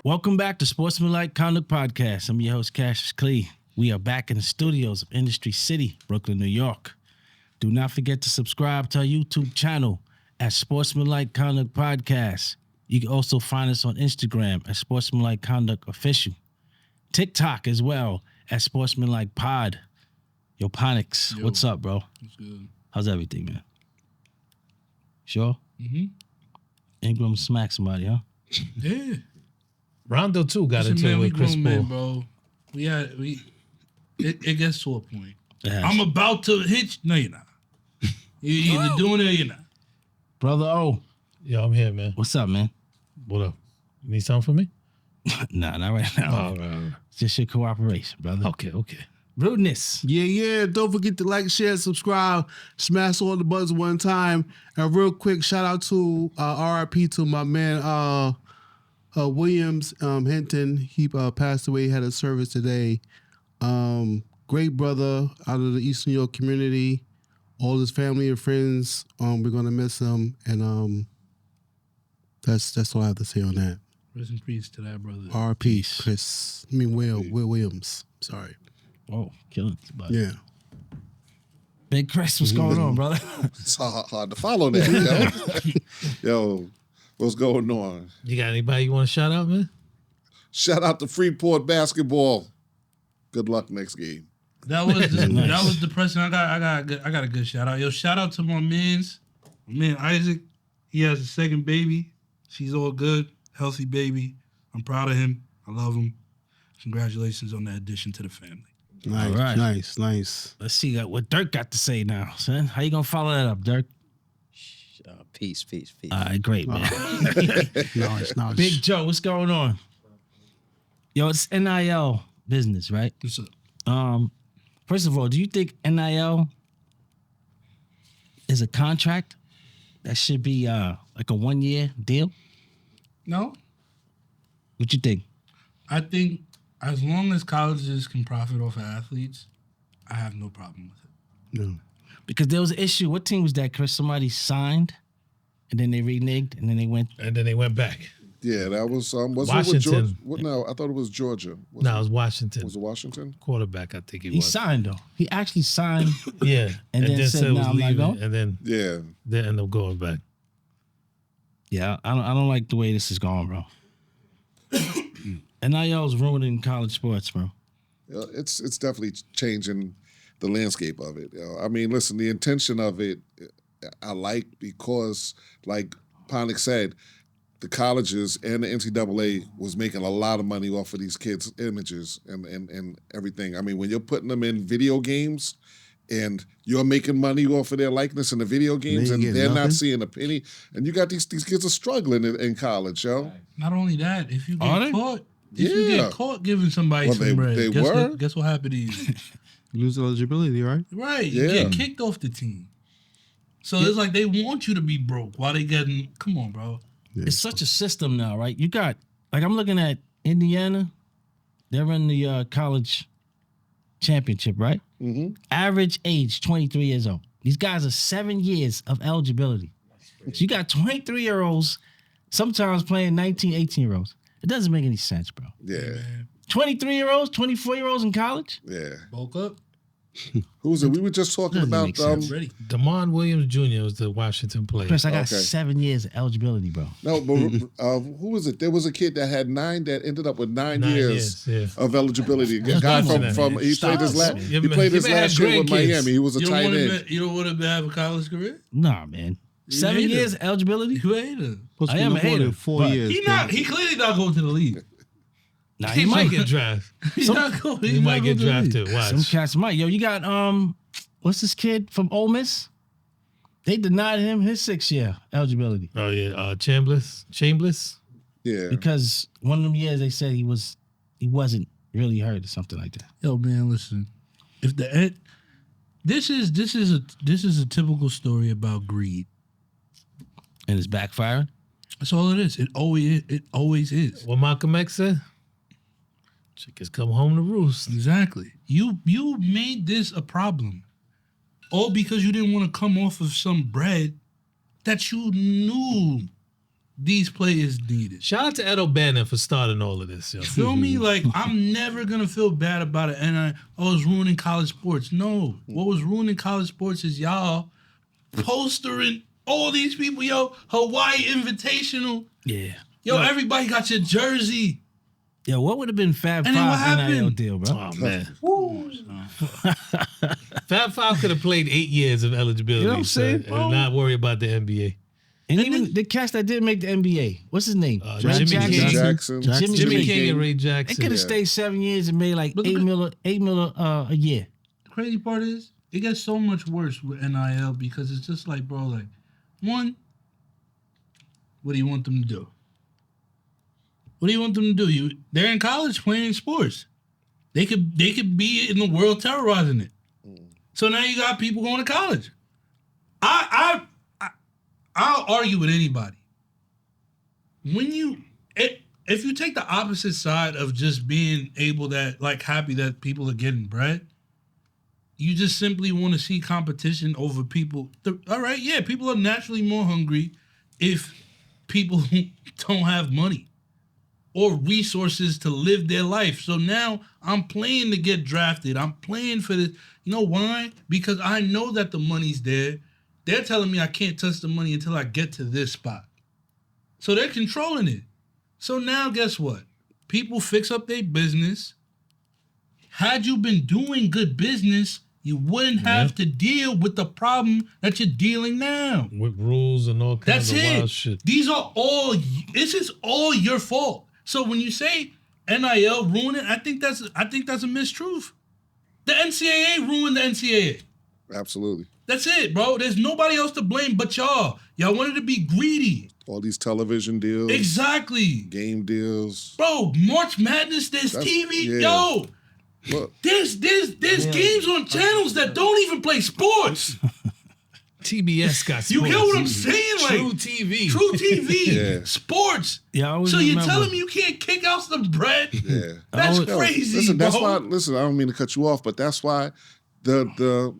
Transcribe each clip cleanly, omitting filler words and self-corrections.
Welcome back to Sportsmanlike Conduct Podcast. I'm your host, Cassius Clee. We are back in the studios of Industry City, Brooklyn, New York. Do not forget to subscribe to our YouTube channel at Sportsmanlike Conduct Podcast. You can also find us on Instagram at Sportsmanlike Conduct Official. TikTok as well at Sportsmanlike Pod. Yo, Ponix, what's up, bro? What's good? How's everything, man? Sure? Mm-hmm. Ingram smack somebody, huh? Yeah. Rondo too got into it with Chris Paul. Man, bro. It gets to a point. Yes. I'm about to hit. No, you're not. You're either doing it or you're not. Brother O. Yo, I'm here, man. What's up, man? What up? You need something from me? Nah, not right now. Oh, right. It's just your cooperation, brother. Okay. Rudeness. Yeah. Don't forget to like, share, subscribe, smash all the buttons one time. And real quick, shout out to RIP to my man Williams Hinton. He passed away. He had a service today. Great brother out of the East New York community. All his family and friends. We're gonna miss him, and that's all I have to say on that. Rest in peace to that brother. RIP Will Williams. Sorry. Oh, killing somebody. Yeah. Big Chris, what's going on, brother? It's hard to follow that, yo. Yo, what's going on? You got anybody you want to shout out, man? Shout out to Freeport basketball. Good luck next game. That was depressing. I got a good shout out. Yo, shout out to my man Isaac. He has a second baby. She's all good, healthy baby. I'm proud of him. I love him. Congratulations on that addition to the family. Nice, All right. nice. Let's see what Dirk got to say now, son. How you gonna follow that up, Dirk? Peace. All right, great, man. Nice. Big Joe, what's going on? Yo, it's NIL business, right? What's up? First of all, do you think NIL is a contract that should be like a 1-year deal? No, What you think? I think as long as colleges can profit off of athletes, I have no problem with it. No. Because there was an issue. What team was that, Chris? Somebody signed, and then they reneged, and then they went back. Yeah, that was was Washington. it with Georgia? No, I thought it was Georgia. It was Washington. Was it Washington? Quarterback, I think He was. signed though. He actually signed. Yeah, And then said, it was "Nah, I'm not leaving, going." and then Yeah. they end up going back. Yeah, I don't like the way this is going, bro. NIL is ruining college sports, bro. Yeah, it's definitely changing the landscape of it. I mean, listen, the intention of it, I like because, like Ponix said, the colleges and the NCAA was making a lot of money off of these kids' images and everything. I mean, when you're putting them in video games and you're making money off of their likeness in the video games and they're not seeing a penny, and you got these kids are struggling in college, yo. Not only that, if you Are get they? caught, you get caught giving somebody some bread. Guess what happened to you? Lose eligibility, right? Right, you get kicked off the team. So it's like they want you to be broke while they getting. Come on, bro. Yeah. It's such a system now, right? You got, like, I'm looking at Indiana. They're in the college championship, right? Mm-hmm. Average age, 23 years old. These guys are 7 years of eligibility. So you got 23-year-olds sometimes playing 19, 18-year-olds. It doesn't make any sense, bro. Yeah. 23-year-olds, 24-year-olds in college? Yeah. Bulk up. Who was it? We were just talking Doesn't about make sense. Ready. Damon Williams Jr. was the Washington player. Chris, I got Okay. 7 years of eligibility, bro. No, but who was it? There was a kid that had 9 that ended up with 9 years yeah. of eligibility. A guy from he played his Stop. last he played his last year with Miami. He was a tight end. You don't want to have a college career? Nah, man. You 7 hater. years eligibility? You hater. Supposed to I be am no a more hater, than 4 but years. He clearly not going to the league. Nah, He might get drafted. He's not going. He might get drafted. Some Watch. cats might. Yo, you got what's this kid from Ole Miss? They denied him his 6-year eligibility Oh yeah, Chambliss. Yeah. because one of them years they said he wasn't really hurt or something like that. Yo, man, listen. If this is a typical story about greed. And it's backfiring. That's all it is. It always is. What Malcolm X said? Chickens come home to roost. Exactly. You made this a problem. All because you didn't want to come off of some bread that you knew these players need it. Shout out to Ed O'Bannon for starting all of this, yo. Feel me? Like, I'm never going to feel bad about it. And it's ruining college sports. No. What was ruining college sports is y'all postering all these people. Yo, Hawaii Invitational. Yeah. Yo, everybody got your jersey. Yo, what would have been Fab And then what Five NIL happened? deal, bro? Oh, man. Fab Five could have played 8 years of eligibility, You know what I'm saying, son, bro? and not worry about the NBA. And even the cast that didn't make the NBA, what's his name? Jimmy King. Jackson. Jimmy King and Ray They Jackson. could have stayed 7 years and made like But $8 look million a year. The crazy part is, it gets so much worse with NIL because it's just like, bro, like, one, what do you want them to do? What do you want them to do? They're in college playing sports. They could be in the world terrorizing it. So now you got people going to college. I'll argue with anybody. If you take the opposite side of just being able that, like, happy that people are getting bread, you just simply want to see competition over people. All right, yeah, people are naturally more hungry if people don't have money or resources to live their life. So now I'm playing to get drafted. I'm playing for this. You know why? Because I know that the money's there. They're telling me I can't touch the money until I get to this spot. So they're controlling it. So now guess what? People fix up their business. Had you been doing good business, you wouldn't have to deal with the problem that you're dealing now. With rules and all kinds That's of wild it. shit. This is all your fault. So when you say NIL ruined it, I think that's a mistruth. The NCAA ruined the NCAA. Absolutely. That's it, bro. There's nobody else to blame but y'all. Y'all wanted to be greedy. All these television deals. Exactly. Game deals. Bro, March Madness, there's TV. Yeah. Yo, Look, there's games on channels that don't even play sports. TBS got sports. You get what I'm saying? Like, True TV. True TV. Yeah. Sports. Yeah, I always So you're remember. telling me you can't kick out some bread? yeah. That's Yo, crazy, Listen, bro. that's why. Listen, I don't mean to cut you off, but that's why the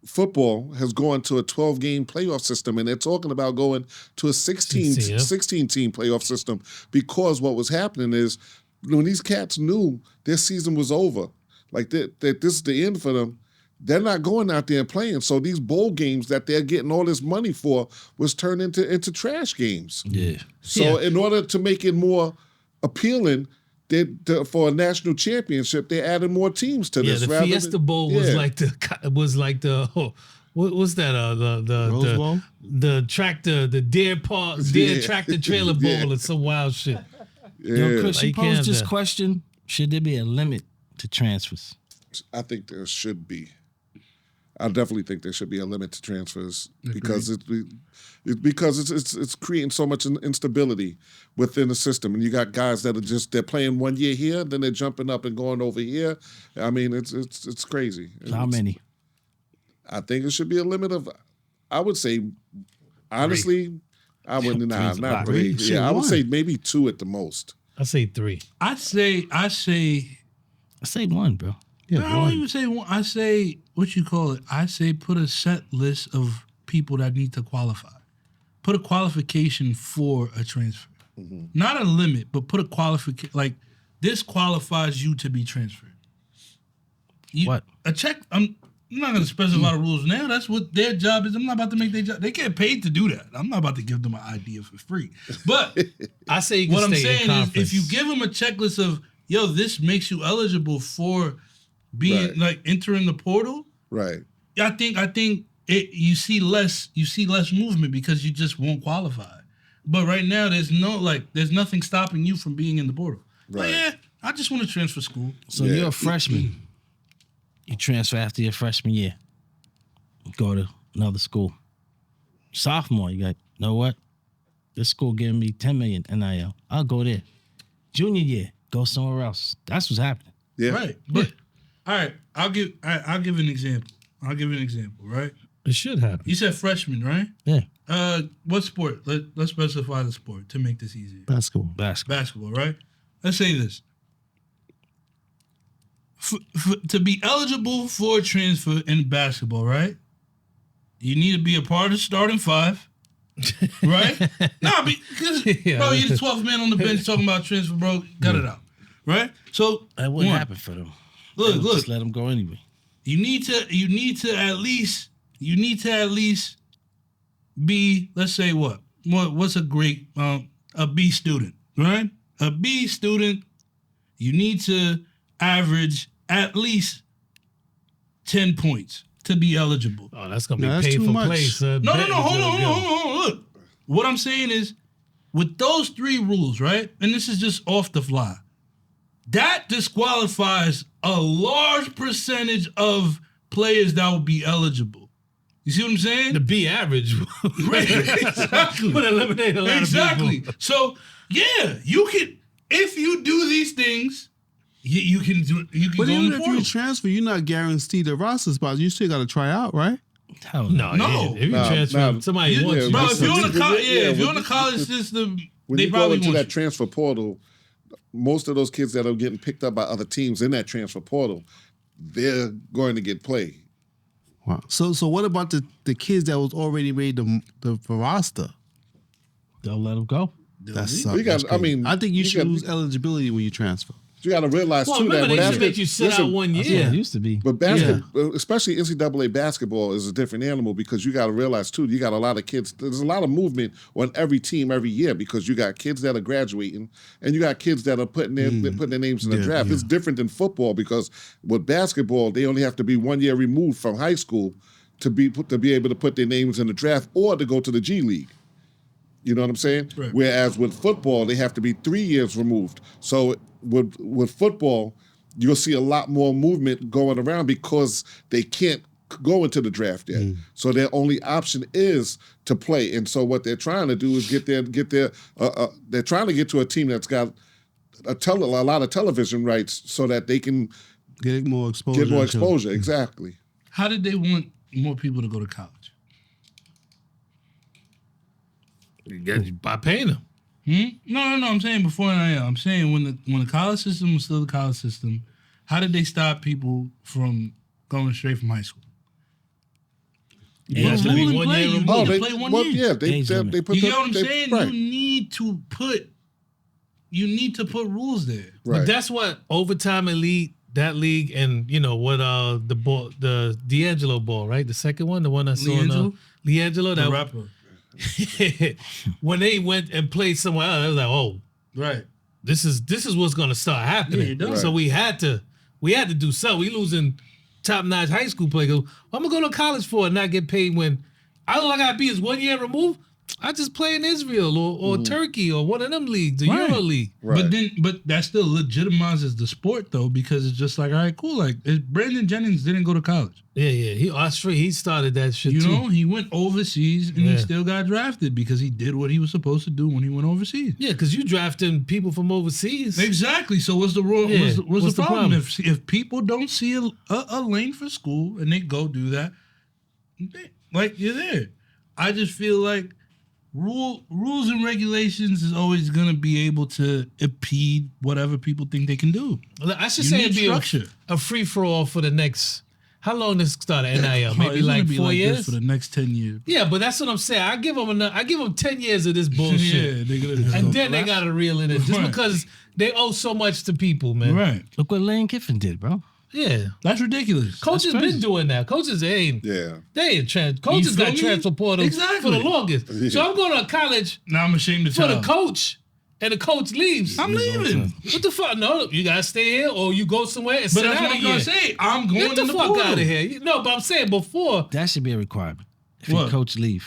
football has gone to a 12-game playoff system, and they're talking about going to a 16 team playoff system, because what was happening is when these cats knew their season was over, like that this is the end for them, they're not going out there and playing. So these bowl games that they're getting all this money for was turned into trash games. Yeah. So in order to make it more appealing, for a national championship, they added more teams to Yeah, this. the Fiesta Bowl was like the what's that? Rose Bowl? The tractor, the Deer Tractor Trailer Bowl, and some wild shit. Yo, Chris, Like, you you can't posed have this that. question. Should there be a limit to transfers? I think there should be. I definitely think there should be a limit to transfers because it's creating so much instability within the system, and you got guys that are they're playing 1 year here, then they're jumping up and going over here. I mean, it's crazy. How many? I think it should be a limit of. I would say, honestly, I wouldn't. Nah, not three. Say Yeah, I would one. say maybe 2 at the most. I say 3. I say I say one, bro. I don't even say one. I say, what you call it? I say put a set list of people that need to qualify. Put a qualification for a transfer. Not a limit, but put a qualification. Like, this qualifies you to be transferred. What? A check. I'm not going to specify the rules now. That's what their job is. I'm not about to make their job. They get paid to do that. I'm not about to give them an idea for free. But I say you can what I'm stay in saying is, conference. if you give them a checklist of, yo, this makes you eligible for being Right. like entering the portal, Right. I think you see less movement because you just won't qualify. But right now there's nothing stopping you from being in the portal. Like, Right. yeah, I just want to transfer school. So Yeah. you're a freshman. You transfer after your freshman year. Go to another school. Sophomore, you got, you know what? This school giving me $10 million NIL. I'll go there. Junior year, go somewhere else. That's what's happening. Yeah. Right. But all right, I'll give an example. Right? It should happen. You said freshman, right? Yeah. What sport? Let's specify the sport to make this easier. Basketball. Basketball, right? Let's say this. To be eligible for a transfer in basketball, right? You need to be a part of the starting 5. Right? Nah, because, Yeah. bro, you're the 12th man on the bench talking about transfer, bro. Got it out. Right? So, That wouldn't one, happen for them. Look. Just let them go anyway. You need to at least be, let's say what's a great a B student, right? A B student, you need to average at least 10 points to be eligible. Oh, that's gonna be that's paid too for much. play, son. No, hold on. Look. What I'm saying is, with those 3 rules, right? And this is just off the fly. That disqualifies a large percentage of players that will be eligible. You see what I'm saying? The B average Right. Exactly. would eliminate a lot of people. So yeah, you can, if you do these things, you can But go in even the if portal. you transfer, you're not guaranteed a roster spot. You still got to try out, right? Hell no. No. If you transfer, somebody wants you. Bro, Yeah, if you're on if you're when in a college system, When they you go probably into want that you. transfer portal, most of those kids that are getting picked up by other teams in that transfer portal, they're going to get play. Wow. So what about the kids that was already made the roster? They'll let them go. That's You got- that's crazy. I mean, I think you you should got- lose eligibility when you transfer. You got to realize Well, too remember that they used to basketball, make you sit out one That's what year. it used to be. but basketball, especially NCAA basketball, is a different animal because you got to realize too, you got a lot of kids. There's a lot of movement on every team every year because you got kids that are graduating and you got kids that are putting their names in the draft. It's different than football because with basketball, they only have to be 1 year removed from high school to be able to put their names in the draft or to go to the G League. You know what I'm saying? Right. Whereas with football, they have to be 3 years removed. So with football, you'll see a lot more movement going around because they can't go into the draft yet. So their only option is to play. And so what they're trying to do is they're trying to get to a team that's got a lot of television rights so that they can Get more exposure. get more exposure. Exactly. How did they want more people to go to college? By paying them. No. I'm saying before NIL. I'm saying when the college system was still the college system, how did they stop people from going straight from high school? It has to be 1 year You removed. need to play 1 year. Yeah, they put You get what I'm they- saying? Right. You need to put rules there. But Right. that's what overtime elite, that league, and you know what the ball, the D'Angelo ball, right? The second one, the one I saw Leangelo? Leangelo, The that rapper. when they went and played somewhere else, I was like, oh, Right. this is what's gonna start happening. Yeah, it does. So we had to do something. We losing top notch high school players. I'm gonna go to college for and not get paid when all I gotta be is 1 year removed. I just play in Israel or Turkey or one of them leagues, the Right. Euro League. Right. But that still legitimizes the sport though, because it's just like, all right, cool. Like Brandon Jennings didn't go to college. Yeah. He started that shit You too. know, he went overseas and Yeah. he still got drafted because he did what he was supposed to do when he went overseas. Yeah, because you drafting people from overseas. Exactly. So what's the rule? Yeah. What's What's the the problem? problem? If people don't see a lane for school and they go do that, like you're there. I just feel like rules and regulations is always gonna be able to impede whatever people think they can do. I should You say need it'd be structure. a free for all for the next. How long this started? NIL? Oh, Maybe it's like gonna be 4 this years. for the next 10 years. Yeah, but that's what I'm saying. I give them 10 years of this bullshit, Yeah, they're gonna and then they gotta reel it in just Right. because they owe so much to people, man. right. Look what Lane Kiffin did, bro. Yeah, That's ridiculous. coaches That's been crazy. doing that. Coaches ain't. Yeah. They ain't coaches feel got me? transfer portal Exactly. for the longest. So I'm going to college Now I'm ashamed to for tell. the coach, and the coach leaves. I'm leaving. What the fuck? No, you gotta stay here, or you go somewhere and But sit that's out what a I'm gonna year. say. I'm going Get the in the fuck portal. out of here. No, but I'm saying before. That should be a requirement. If What? your coach leave.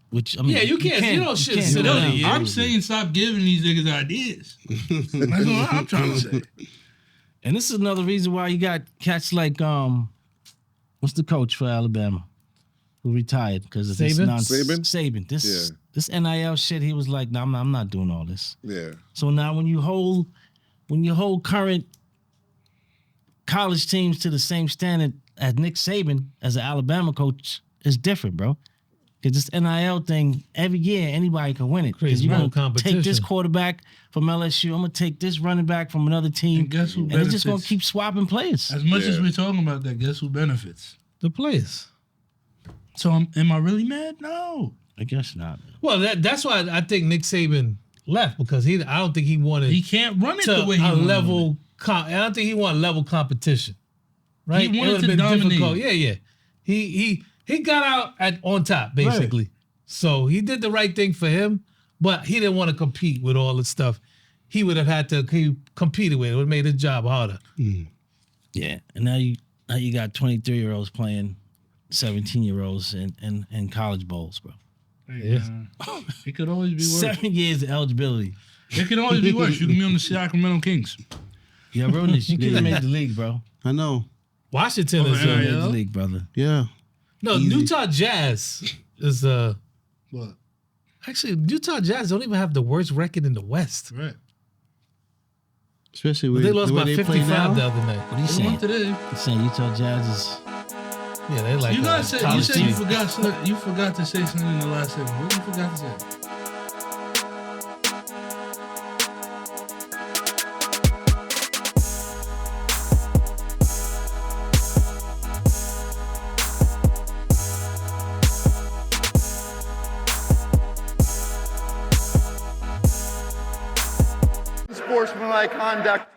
Which I mean, Yeah, you can't- you don't shit sit No, out a year. I'm saying stop giving these niggas ideas. That's what I'm trying to say. And this is another reason why you got cats like what's the coach for Alabama who retired because of this Saban? nonsense. Saban? This NIL shit. He was like, "No, I'm not doing all this." Yeah. So now when you hold current college teams to the same standard as Nick Saban as an Alabama coach, it's different, bro. Because this NIL thing, every year anybody can win it. Creates Because you're more gonna take this competition. quarterback from LSU. I'm gonna take this running back from another team, And guess who and it's just gonna benefits? keep swapping players. As much as Yeah. we're talking about that, guess who benefits? The players. So am I really mad? No. I guess not. Well, that's why I think Nick Saban left because I don't think he wanted He can't run it to the way he a wanted to level. I don't think he wanted level competition. Right? He wanted It would've to been dominate. difficult. Yeah. He got out on top basically. So he did the right thing for him, but he didn't want to compete with all the stuff he would have had to compete with. It would have made his job harder. Yeah, and now you got 23-year-olds playing 17-year-olds in college bowls, bro. Yeah. It could always be worse. 7 years of eligibility. It could always be worse. You can be on the Sacramento Kings. Yeah, bro, you could have made the league, bro. I know. Washington is You yeah. made the league, brother. Yeah. no Easy. Utah Jazz is What? actually Utah Jazz don't even have the worst record in the West. Right. Especially But with they lost the way by they play 55 the now. other night. What are you They saying? won today. You saying Utah Jazz is... Yeah, they like You guys said you college said you team. forgot to say something in the last segment. What did you forgot to say? Sportsmanlike conduct.